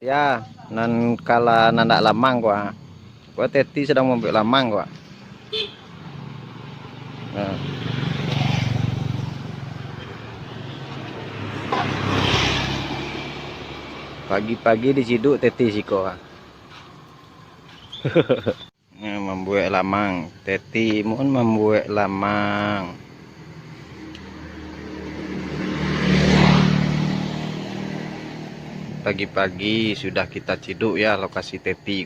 Ya, nan kala nandak lamang gua teti sedang membuat lamang Nah, pagi-pagi diciduk teti siko membuat lamang, teti mun membuat lamang. Pagi-pagi sudah kita ciduk ya lokasi teti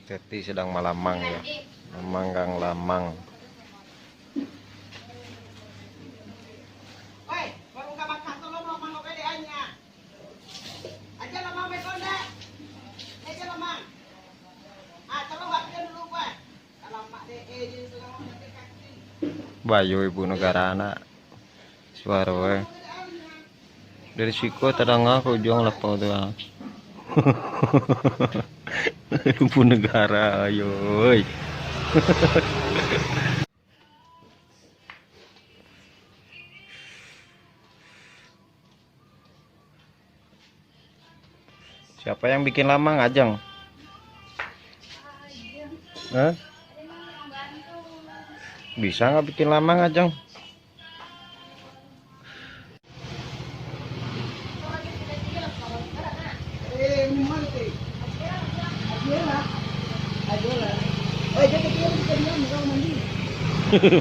Teti sedang melamang ya, memanggang lamang. Bayu ibu negara anak suara dari siko terangga ke ujung lepau tuh ibu negara ayo siapa yang bikin lamang Ajeng? Hah? Bisa nggak bikin lamang Ajeng?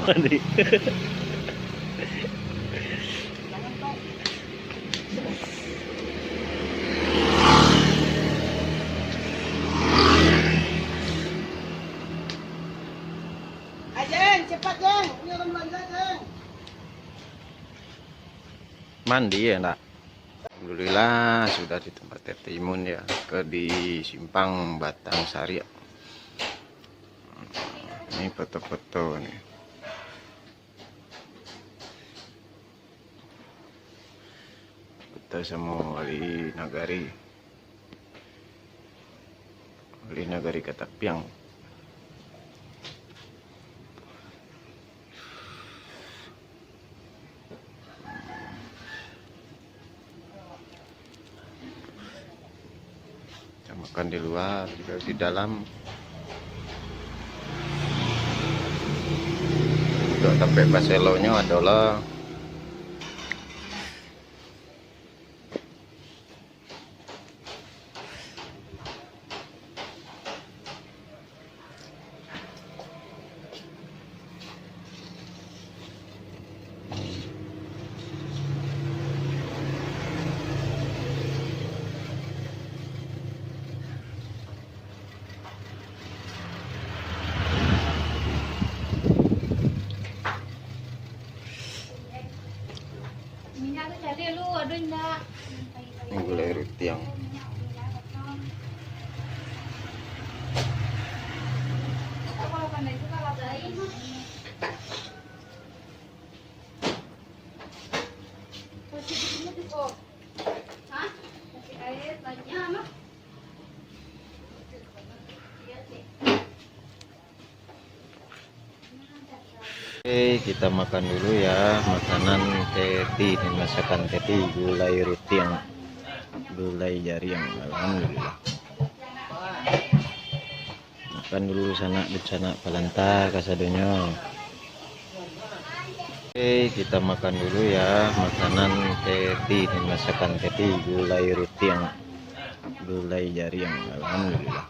Mandi. Ajeng, cepat Jeng, ini orang belanja Jeng. Mandi ya enggak? Alhamdulillah sudah di tempat Tetimun ya, di Simpang Batang Sari. Ini foto-foto nih. Foto sama Wali Nagari Katapiang. Kita makan di luar juga di dalam. Untuk tape baselonya adalah gulai rutiang. Oke, kita makan dulu ya makanan Teti, masakan Teti, gulai rutiang, gulai jaring. Alhamdulillah. Makan dulu sana di sana palanta kasadonya. Oke, kita makan dulu ya makanan Teti, masakan Teti, gulai rutiang, gulai jaring. Alhamdulillah.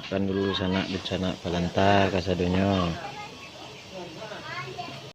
Makan dulu sana di sana palanta kasadonya.